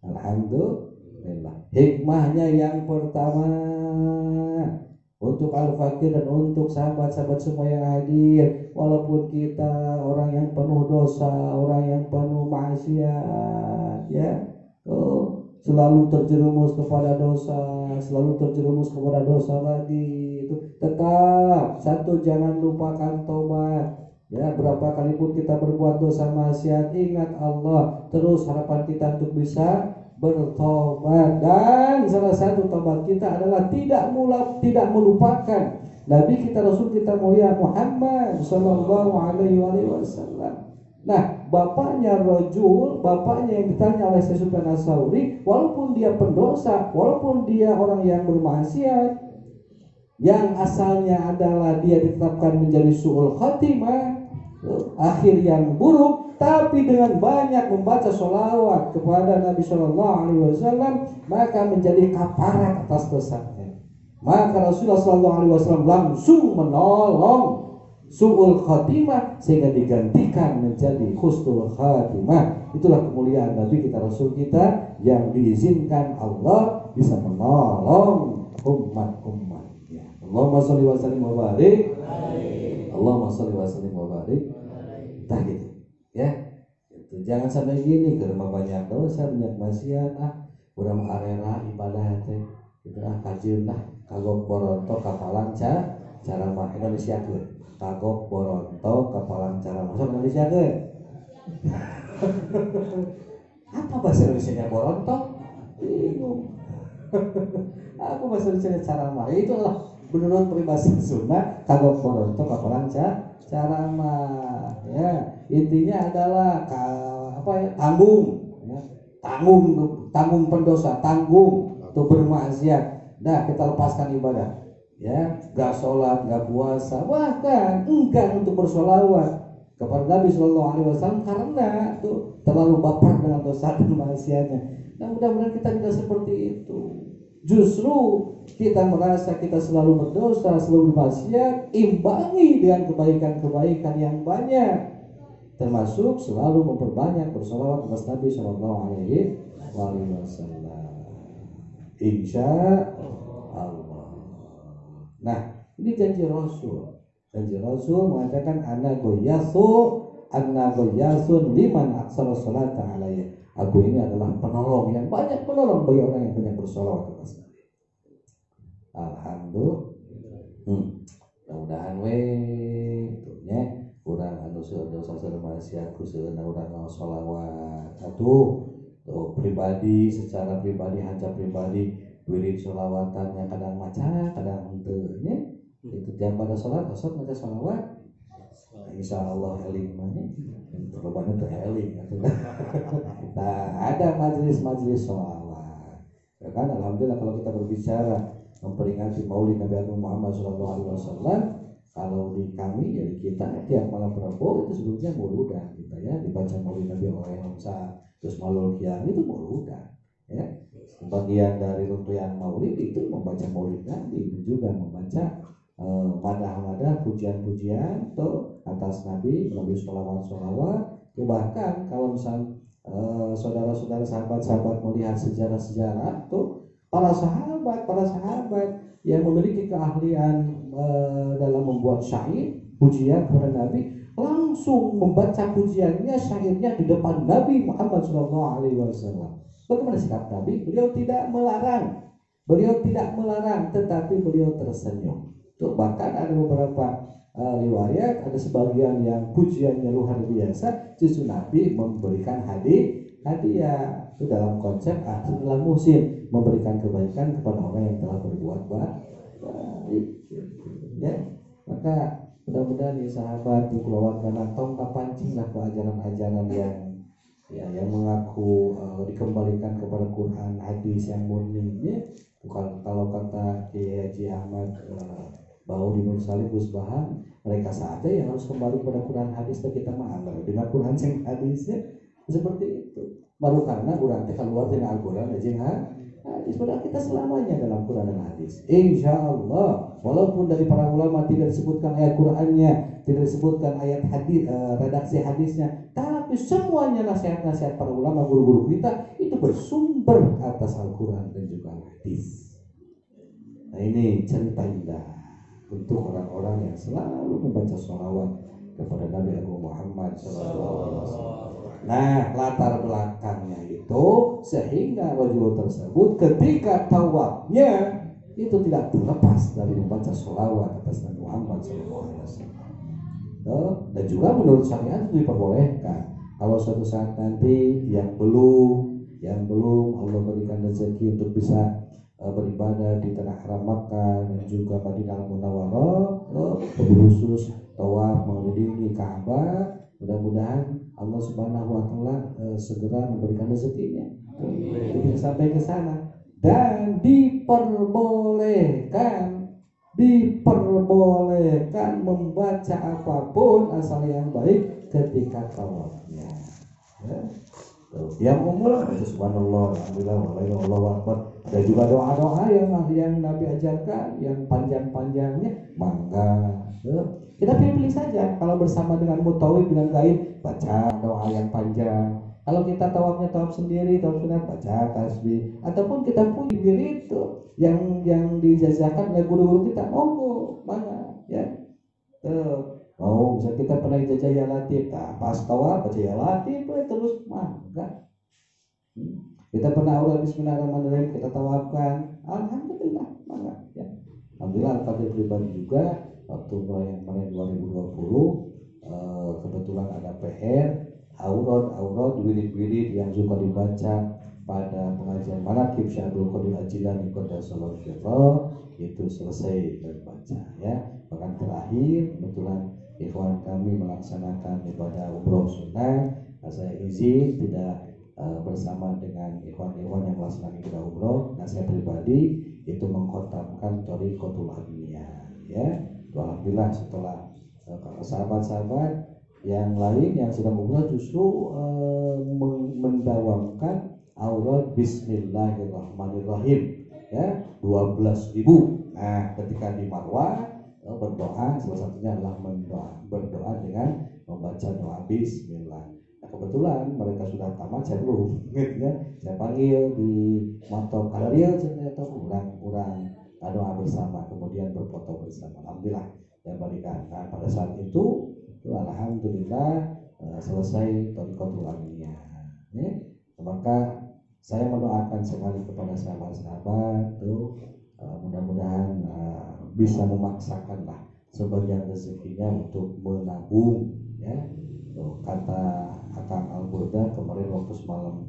Alhamdulillah. Hikmahnya yang pertama untuk Al-Fakir dan untuk sahabat-sahabat semua yang hadir, walaupun kita orang yang penuh dosa, orang yang penuh maksiat, ya, selalu terjerumus kepada dosa, selalu terjerumus kepada dosa lagi, itu tetap satu, jangan lupakan tobat. Ya, berapa kali pun kita berbuat dosa maksiat, ingat Allah terus. Harapan kita untuk bisa bertobat, dan salah satu tobat kita adalah tidak melupakan Nabi kita, Rasul kita mulia Muhammad sallallahu alaihi wasallam. Nah, bapaknya rajul, bapaknya yang ditanya oleh Sufyan Tsauri, walaupun dia pendosa, walaupun dia orang yang bermaksiat, yang asalnya adalah dia ditetapkan menjadi su'ul khatimah, akhir yang buruk, tapi dengan banyak membaca sholawat kepada Nabi Shallallahu Alaihi Wasallam, maka menjadi kafarat atas dosanya. Maka Rasulullah SAW langsung menolong su'ul khatimah sehingga digantikan menjadi husnul khatimah. Itulah kemuliaan Nabi kita, Rasul kita, yang diizinkan Allah bisa menolong umat-umatnya. Allahumma sholli wa sallim wa barik. Allahumma sholli wa sallim wa barik. Tah gitu ya. Itu jangan sampai gini karena banyak dosa, banyak maksiat, urang arera ibadah teh gitu kajeun kagok boronto kapalang cara mah Indonesia keun kagok boronto kapalang cara mah Indonesia keun apa bahasa Indonesia boronto bingung aku bahasa Indonesia cara mah itulah menurut peribahasa Sunda kagok boronto kapalang cara mah ya intinya adalah tanggung ya. tanggung pendosa, tanggung untuk bermaksiat. Nah, kita lepaskan ibadah, ya, gak sholat, gak puasa, bahkan enggan untuk bersolawat kepada Nabi Shallallahu Alaihi Wasallam karena tuh terlalu baper dengan dosa dan maksiatnya. Nah, mudah-mudahan kita tidak seperti itu. Justru kita merasa kita selalu berdosa, selalu bermaksiat, imbangi dengan kebaikan-kebaikan yang banyak. Termasuk selalu memperbanyak bersolawat atas Nabi Shallallahu Alaihi Wasallam. Insya Allah. Nah, ini janji Rasul. Janji Rasul mengatakan anna goyasun liman aksara sholata alaiya. Aku ini adalah penolong yang banyak penolong bagi orang yang banyak bersolawat atas Nabi. Alhamdulillah. Mudah-mudahan itunya kurang dosa maksiat kuseuna urang ngaos sholawat atuh tuh pribadi secara pribadi hanja pribadi wirid sholawatannya kadang maca kadang henteu nya itu tiap pada sholat besok maca sholawat insyaallah eling mah nya terlebana teh eling atuh nah ada majelis-majelis sholawat ya kan alhamdulillah kalau kita berbicara memperingati Maulid Nabi Agung Muhammad sallallahu alaihi wasallam. Kalau di kami, ya di kita tiap malam Rabu itu sebelumnya mauludan kita ya dibaca Maulid Nabi oleh Hamzah, terus Maulul Qiyam itu mauludan ya. Bagian dari rukun Maulid itu membaca Maulid Nabi dan juga membaca madah-madah pujian-pujian tuh atas Nabi melalui sholawat. Bahkan kalau misal saudara-saudara sahabat-sahabat melihat sejarah-sejarah tuh para sahabat yang memiliki keahlian dalam membuat syair pujian kepada Nabi langsung membaca pujiannya syairnya di depan Nabi Muhammad SAW. Bagaimana sikap Nabi? Beliau tidak melarang, tetapi beliau tersenyum. Tuh, bahkan ada beberapa riwayat, ada sebagian yang pujiannya luar biasa, justru Nabi memberikan hadiah itu dalam konsep akhirul muhsin, memberikan kebaikan kepada orang yang telah berbuat baik. Ya, maka mudah-mudahan ya sahabat di keluarga tong kapancinglah ke ajaran-ajaran yang mengaku dikembalikan kepada Quran hadis yang murni ya. Bukan kalau kata Kiai Haji Ahmad Bauri Nur Salim Gusbahan, mereka saja yang harus kembali kepada Quran hadis dan kita mah dengan Quran yang hadisnya seperti itu. Baru karena Quran kita keluar dengan Al-Quran dan hadis, padahal kita selamanya dalam Quran dan hadis. Insya Allah, walaupun dari para ulama tidak disebutkan ayat Qurannya, tidak disebutkan ayat hadis, redaksi hadisnya, tapi semuanya nasihat-nasihat para ulama guru-guru kita itu bersumber atas Al-Quran dan juga hadis. Nah ini cerita indah untuk orang-orang yang selalu membaca sholawat kepada Nabi Agung Muhammad SAW. Nah, latar belakangnya itu sehingga rajul tersebut ketika tawafnya itu tidak terlepas dari membaca sholawat atas Nabi Muhammad SAW. Dan juga menurut syariat itu diperbolehkan. Kalau suatu saat nanti yang belum Allah berikan rezeki untuk bisa beribadah di tanah haram Makkah dan juga Madinah Munawwarah, lebih khusus tawaf mengelilingi Ka'bah. Mudah-mudahan Allah Subhanahu wa taala segera memberikan rezekinya sampai ke sana dan diperbolehkan membaca apapun asal yang baik ketika tawafnya. Ya. Tuh, yang umur baca subhanallah, alhamdulillah, wallahu akbar. Ada juga doa-doa yang Nabi ajarkan yang panjang-panjangnya, mangga. Tuh. Kita pilih-pilih saja. Kalau bersama dengan mutawif dengan gaib, baca doa yang panjang. Kalau kita tawafnya tawaf sendiri, tawaf sunat, baca tasbih. Ataupun kita punya wirid itu yang dijazahkan oleh guru-guru kita, monggo, mana, ya. Bisa kita pernah jajah ya latif, nah, pas tawaf baca ya latif, terus mangga. Kita pernah aura bismillahirrahmanirrahim, kita tawafkan, alhamdulillah, mangga, ya. Alhamdulillah Al-Qadir pribadi juga waktu mulai yang kemarin 2020 kebetulan ada PR aurat wirid-wirid yang juga dibaca pada pengajian manaqib Syekh Abdul Qadir Al-Jilani qaddasallahu sirrahu itu selesai dibaca, ya. Bahkan terakhir kebetulan ikhwan kami melaksanakan ibadah umroh sunnah, saya izin tidak bersama dengan ikhwan-ikhwan yang melaksanakan ibadah umroh, dan saya pribadi itu mengkhotamkan Thariqatul Adniyah, ya. Alhamdulillah setelah sahabat-sahabat yang lain yang sedang umroh justru mendawamkan aurat bismillahirrahmanirrahim, ya, 12.000. Nah, ketika di Marwah berdoa, salah satunya adalah berdoa dengan membaca doa bismillah. Nah, kebetulan mereka sudah tamat, saya belum, gitu ya. Saya panggil di motor kalian ternyata kurang doa bersama, kemudian berfoto bersama. Alhamdulillah yang berikan. Nah, pada saat itu alhamdulillah selesai Thariqatul Adniyah, ya. Maka saya mendoakan sekali kepada sahabat-sahabat tuh mudah-mudahan bisa memaksakanlah sebagian rezekinya untuk menabung, ya. Tuh, kata Akang Al-Burda kemarin waktu semalam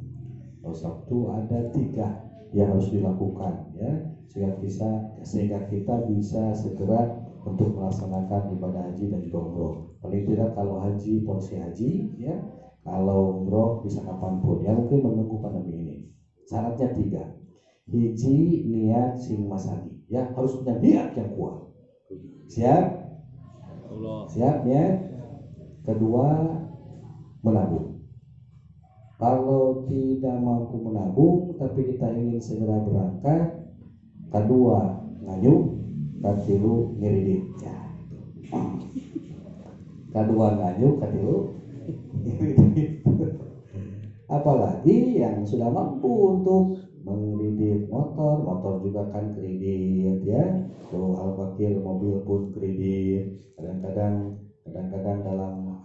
Sabtu ada 3 yang harus dilakukan, ya, sehingga kita bisa segera untuk melaksanakan ibadah haji dan juga umroh. Paling tidak kalau haji porsi haji, ya, kalau umroh bisa kapanpun, ya, mungkin menunggu pandemi ini. Syaratnya 3. Hiji niat sing masagi, ya, harus punya niat yang kuat. Siap? Siap, ya. Kedua, menabung. Kalau tidak mampu menabung tapi kita ingin segera berangkat, kedua ngayuh, katilu ngiridit, ya. Kedua ngayuh, katilu ngiridit. Apalagi yang sudah mampu untuk mengkredit motor juga kan kredit, ya. Tuh Al-Fakir mobil pun kredit. Kadang-kadang dalam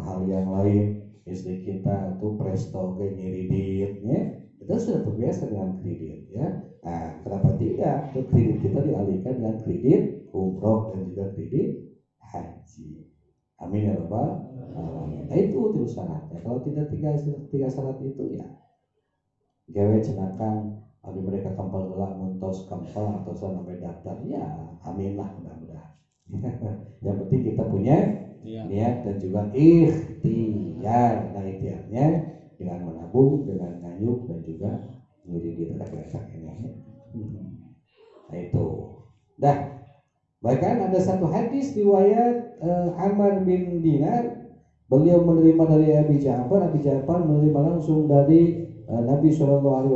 hal yang lain istri kita tuh presto kayak ngiridit, ya. Kita sudah terbiasa dengan kredit, ya. Nah, kenapa tidak tuh kredit kita dialihkan dengan kredit umroh dan juga kredit haji. Amin ya rabbal alamin. Nah, itu syaratnya. Kalau tidak tiga syarat itu, ya, gawe cenakang abi mereka kampal gelak muntos kampal atau sampai daftar, ya, amin lah mudah-mudahan. Yang penting kita punya niat dan juga ikhtiar. Nah, ikhtiarnya dengan menabung, dengan ngayuh dan juga ngiri retak ini. Nah, itu. Dah. Bahkan ada satu hadis riwayat Ammar bin Dinar, beliau menerima dari Abi Ja'far menerima langsung dari Nabi SAW.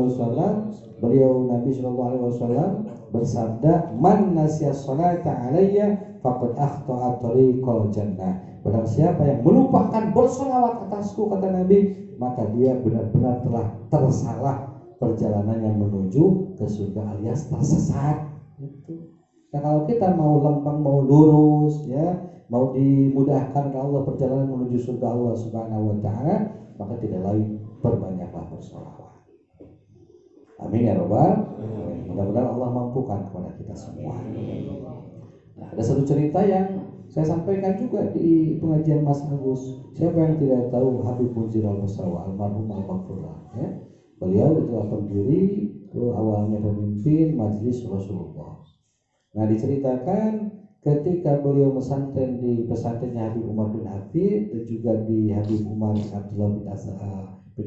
Nabi SAW bersabda, man nasiya sholata alayya faqad akhta'a tariqal jannah. Barang siapa yang melupakan bersolawat atasku, kata Nabi, maka dia benar-benar telah tersalah perjalanan yang menuju ke surga alias tersesat. Itu. Nah, kalau kita mau lempeng, mau lurus, ya, mau dimudahkan oleh Allah perjalanan menuju surga Allah Subhanahu wa taala, maka tidak lain perbanyaklah bersolawat. Amin ya rabbal alamin. Mudah-mudahan Allah mampukan kepada kita semua. Nah, ada satu cerita yang saya sampaikan juga di pengajian Mas Agus. Siapa yang tidak tahu Habib Munzir Al-Musawa, almarhum al-Maghfurlah, ya. Beliau itu pendiri, awalnya pemimpin Majelis Rasulullah. Nah, diceritakan ketika beliau pesantren di pesantrennya Habib Umar bin Hafid dan juga di Habib Umar bin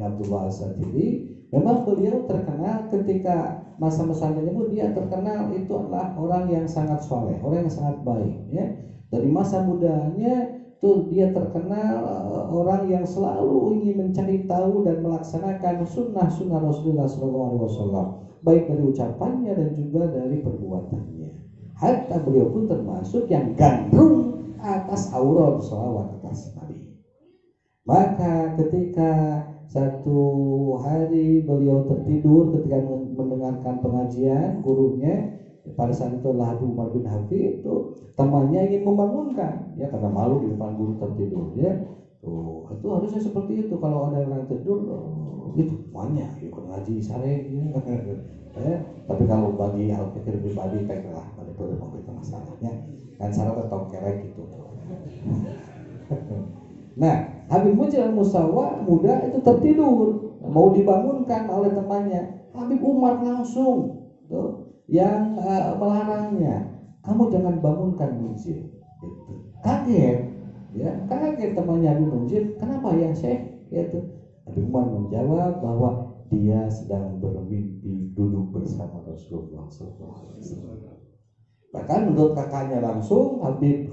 Abdullah As-Satiri, memang beliau terkenal ketika masa pesantrennya pun dia terkenal itu adalah orang yang sangat soleh, orang yang sangat baik, ya. Dari masa mudanya Tuh dia terkenal orang yang selalu ingin mencari tahu dan melaksanakan sunnah-sunnah Rasulullah SAW, baik dari ucapannya dan juga dari perbuatannya. Hatta beliau pun termasuk yang gandrung atas aurat sholawat atas Nabi. Maka ketika satu hari beliau tertidur ketika mendengarkan pengajian gurunya, pada saat itu adalah Habib Umar bin Hafid, itu temannya ingin membangunkan, ya karena malu di depan guru tertidur, ya. Tuh, itu harusnya seperti itu kalau ada orang tidur, itu temannya ikut ngaji sare, ya. Tapi kalau bagi al-fikir pribadi kayak lah, itu ada masalahnya, kan syarat atau kerek gitu. Nah, Habib Munzir al-Musawa muda itu tertidur, mau dibangunkan oleh temannya. Habib Umar langsung tuh yang melarangnya, kamu jangan bangunkan Munzir. Gitu. Kaget, ya kaget temannya Habib Munzir, kenapa ya Syekh? Gitu. Habib Umar menjawab bahwa dia sedang bermimpi duduk bersama Rasulullah SAW. Bahkan menurut kakaknya langsung Habib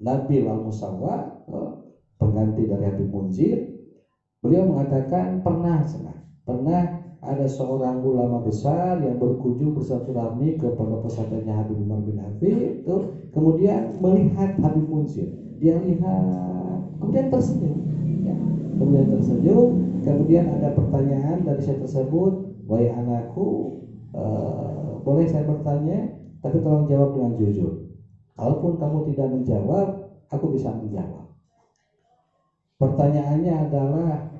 Nabil al-Musawa, pengganti dari Habib Munzir, beliau mengatakan pernah ada seorang ulama besar yang berkunjung bersilaturahmi ke pondok pesantrennya Habib Umar bin Hafid itu, kemudian melihat Habib Munzir, dia lihat, kemudian tersenyum, ya. Kemudian ada pertanyaan dari saya tersebut, wahai anakku, boleh saya bertanya, tapi tolong jawab dengan jujur. Kalaupun kamu tidak menjawab, aku bisa menjawab. Pertanyaannya adalah,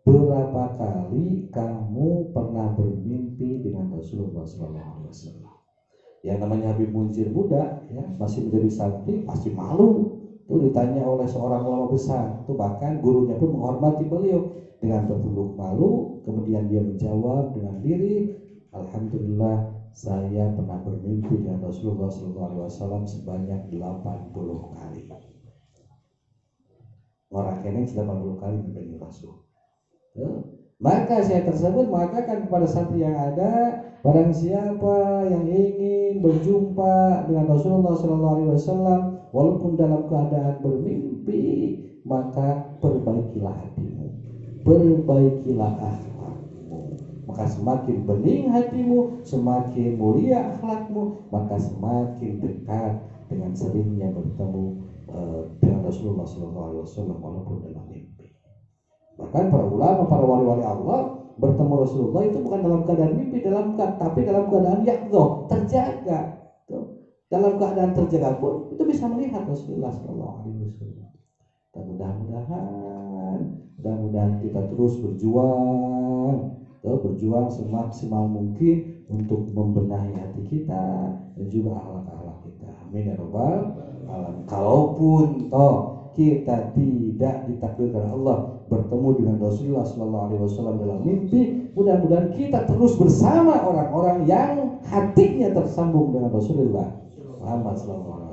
berapa kali kamu pernah bermimpi dengan Rasulullah SAW? Yang namanya Habib Munzir muda, ya, masih menjadi santri, pasti malu. Itu ditanya oleh seorang ulama besar. Itu bahkan gurunya pun menghormati beliau dengan tertunduk malu. Kemudian dia menjawab dengan diri, alhamdulillah, saya pernah bermimpi dengan Rasulullah SAW sebanyak 80 kali. Orang kene 80 kali mimpi Rasul. Maka saya tersebut mengatakan kepada santri yang ada, barang siapa yang ingin berjumpa dengan Rasulullah SAW walaupun dalam keadaan bermimpi, maka perbaikilah hatimu, perbaikilah akhlakmu. Maka semakin bening hatimu, semakin mulia akhlakmu, maka semakin dekat dengan seringnya bertemu dengan Rasulullah SAW walaupun dalam mimpi. Bahkan para ulama, para wali-wali Allah bertemu Rasulullah itu bukan dalam keadaan mimpi, tapi dalam keadaan yaqdzah, terjaga. Dalam keadaan terjaga pun itu bisa melihat Rasulullah SAW. Dan mudah-mudahan kita terus berjuang semaksimal mungkin untuk membenahi hati kita dan juga akhlak-akhlak kita. Amin ya rabbal alamin. Kalaupun kita tidak ditakdirkan Allah bertemu dengan Rasulullah SAW dalam mimpi, mudah-mudahan kita terus bersama orang-orang yang hatinya tersambung dengan Rasulullah Muhammad SAW.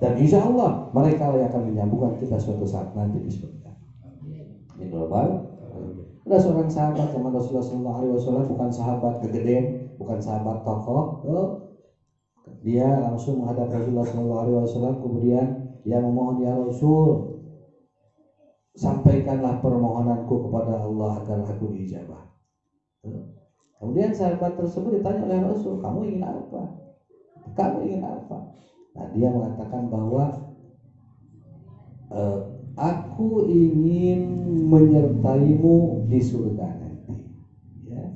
Dan insya Allah mereka yang akan menyambungkan kita suatu saat nanti di surga. Amin. Ada seorang sahabat zaman Rasulullah SAW, bukan sahabat kegedean, bukan sahabat tokoh. Dia langsung menghadap Rasulullah SAW, kemudian dia memohon, ya Rasul, sampaikanlah permohonanku kepada Allah agar aku diijabah. Kemudian sahabat tersebut ditanya oleh Rasul, kamu ingin apa? Kamu ingin apa? Nah, dia mengatakan bahwa aku ingin menyertaimu di surga nanti. Ya.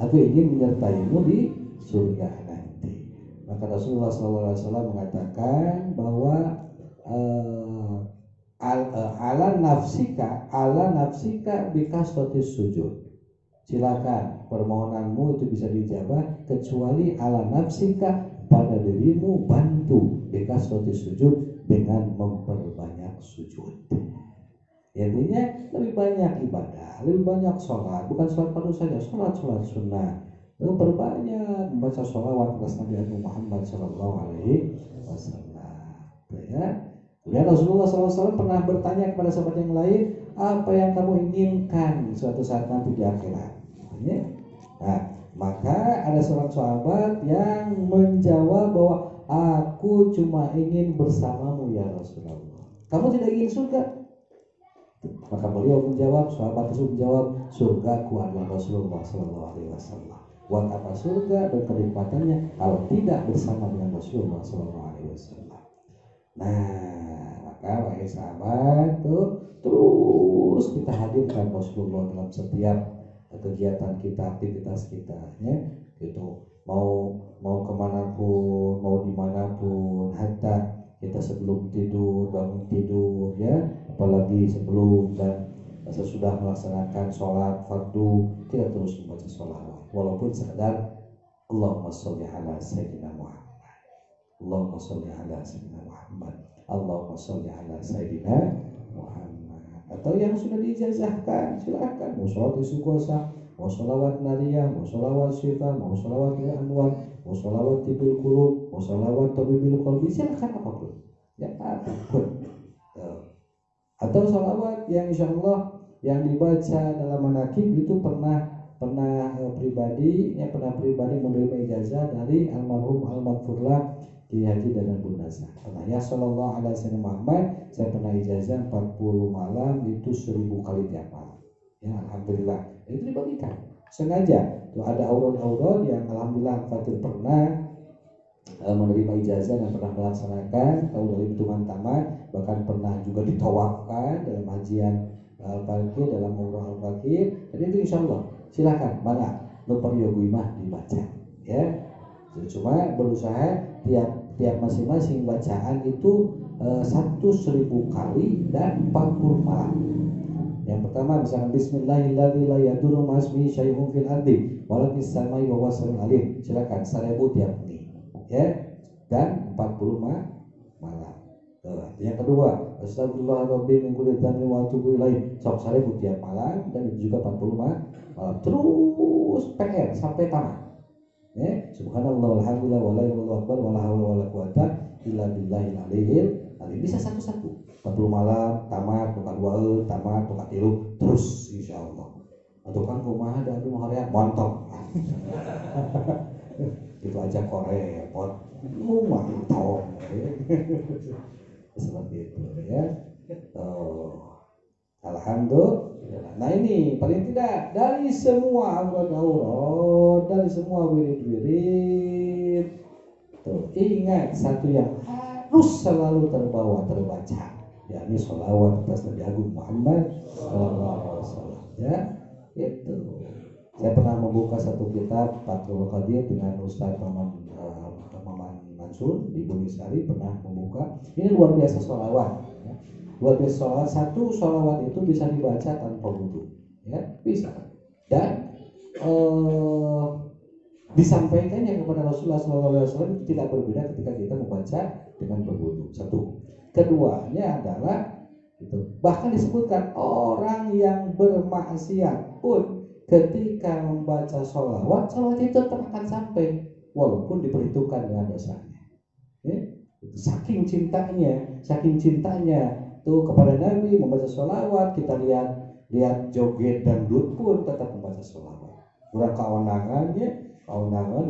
Aku ingin menyertaimu di surga nanti. Maka Rasulullah SAW mengatakan bahwa ala nafsika bikasratis sujud. Silakan permohonanmu itu bisa dijawab, kecuali ala nafsika, pada dirimu bantu bikasratis sujud dengan memperbanyak sujud. Intinya lebih banyak ibadah, lebih banyak sholat, bukan sholat fardu saja, sholat sunnah. Lalu perbanyak membaca sholawat atas Nabi Muhammad SAW. Ya. Kemudian Rasulullah SAW pernah bertanya kepada sahabat yang lain, apa yang kamu inginkan suatu saat nanti di akhirat? Nah, maka ada seorang sahabat yang menjawab bahwa aku cuma ingin bersamamu ya Rasulullah. Kamu tidak ingin surga? Maka beliau menjawab, sahabat tersebut menjawab, surgaku adalah Rasulullah Sallallahu Alaihi Wasallam. Buat apa surga dan kenikmatannya kalau tidak bersama dengan Rasulullah Sallallahu Alaihi Wasallam? Nah, maka wahai sahabat tuh terus kita hadirkan Rasulullah dalam setiap kegiatan kita, aktivitas kita, ya, gitu. Mau kemanapun, mau dimanapun, hatta kita sebelum tidur, bangun tidur, ya, apalagi sebelum dan sesudah melaksanakan sholat fardu, kita terus membaca sholawat, walaupun sekedar Allahumma sholli ala sayyidina Muhammad, Allahumma sholli ala sayyidina Muhammad, Allahumma sholli ala sayyidina Muhammad. Atau yang sudah diijazahkan, silakan mau sholat istiqosah, mau sholawat nariyah, mau sholawat syifa, mau sholawat anwar, mau sholawat tibul qulub, mau sholawat tabibil qalbi, silakan apapun, ya apapun. Atau sholawat yang insyaallah yang dibaca dalam manakib itu pernah pribadi menerima ijazah dari almarhum almarfurlah Kiai Haji Dadan Bunasa. Ya sallallahu alaihi wasallam Muhammad, saya pernah ijazah 40 malam itu 1000 kali tiap malam. Ya alhamdulillah. Itu dibagikan sengaja. Tuh ada aurod yang alhamdulillah Fatir pernah menerima ijazah dan pernah melaksanakan tahun dari hitungan tamat, bahkan pernah juga ditawafkan dalam hajian Al-Fakir, dalam umrah Al-Fakir. Jadi itu insyaallah silakan mana lupa yogimah dibaca, ya. Cuma berusaha tiap masing-masing bacaan itu 1000 kali dan 40 malam. Yang pertama misalkan bismillahirrahmanirrahim la yadurru ma'asmihi syai'un fil ardi wa la fis samai wa huwas samiul alim. Silakan 1000 tiap ini, ya, dan 40 malam. Yang kedua, astagfirullahaladzim min kulli dzambin wa atubu ilaih. Sok 1000 tiap malam dan itu juga 40 malam. Terus PR sampai tamat. Ya, subhanallah walhamdulillah wala ilaha illallah akbar wala haula wala quwata illa billahil aliyil azim. Bisa satu-satu. 40 malam tamat, bukan 2 tamat, bukan 3 terus insyaallah. Atau kan kumaha da adu harian montok. Itu aja Korea pot. Mantap. Seperti itu, ya. Alhamdulillah. Nah ini paling tidak dari semua aurat, dari semua wirid-wirid, tuh ingat satu yang harus selalu terbaca, yakni sholawat atas Nabi Agung Muhammad SAW. Ya, itu. Saya pernah membuka satu kitab Fathul Qadir dengan Ustaz Maman Mansur di Bunisari, pernah membuka. Ini luar biasa sholawat. Ya. Luar biasa sholawat. Satu sholawat itu bisa dibaca tanpa wudu, ya bisa. Dan disampaikannya kepada Rasulullah SAW tidak berbeda ketika kita membaca dengan berwudu. Satu. Keduanya adalah itu. Bahkan disebutkan orang yang bermaksiat pun ketika membaca sholawat itu tetap akan sampai walaupun diperhitungkan dengan dosanya. Ya? Saking cintanya tuh kepada Nabi membaca sholawat, kita lihat joget dangdut pun tetap membaca sholawat. Kurang kewenangan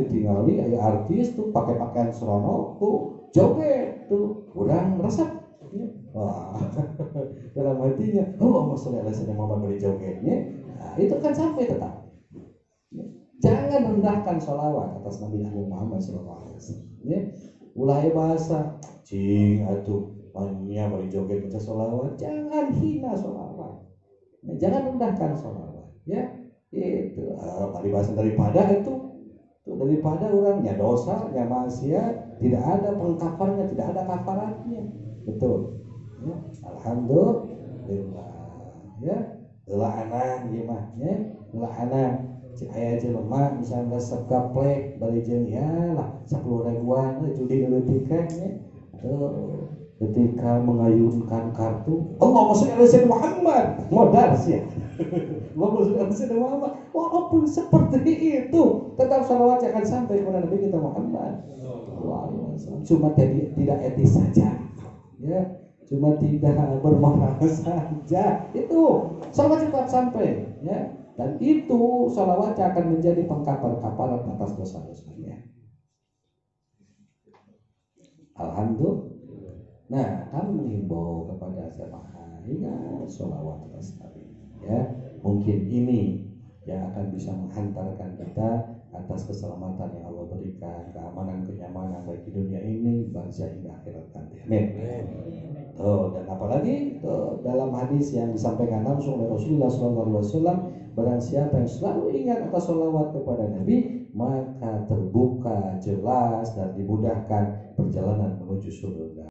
ditinggali aya artis tuh pakai pakaian serono tuh joget tuh kurang resep. Ya. Wah, dalam hatinya, oh masalah alasan yang mama beri jogetnya. Nah, itu kan sampai tetap. Jangan rendahkan sholawat atas Nabi Muhammad SAW. Ya, mulai bahasa, cing atuh, manya beri joget baca sholawat. Jangan hina sholawat. Ya, jangan rendahkan sholawat. Ya, itu. Bahasa daripada orangnya dosa, maksiat, tidak ada pengkafarnya, tidak ada kafaratnya. Betul. Ya, alhamdulillah. Ya. La'anan gimana? La'anan aya jelema misalnya resep gaplek bari jeung ya lah 10 ribuan judi leutikanya ketika mengayunkan kartu Allahumma sholli ala sayyidina Muhammad modal sih. Allahumma sholli ala sayyidina Muhammad. Walaupun seperti itu tetap salawat akan sampai kepada Nabi kita Muhammad sallallahu alaihi wasallam. Cuma tidak etis saja. Ya. Cuma tidak bermakna saja, itu salawat cepat sampai, ya, dan itu salawat akan menjadi pengkapar-kaparan atas dosa-dosanya. Alhamdulillah. Nah, kami menghimbau kepada jamaah ingat sholawat atas Nabi. Ya, mungkin ini yang akan bisa menghantarkan kita atas keselamatan yang Allah berikan, keamanan, kenyamanan baik di dunia ini, bangsa hingga akhirat nanti. Amin. Tuh, dan apalagi tuh, dalam hadis yang disampaikan langsung oleh Rasulullah SAW, barang siapa yang selalu ingat atas sholawat kepada Nabi, maka terbuka jelas dan dimudahkan perjalanan menuju surga.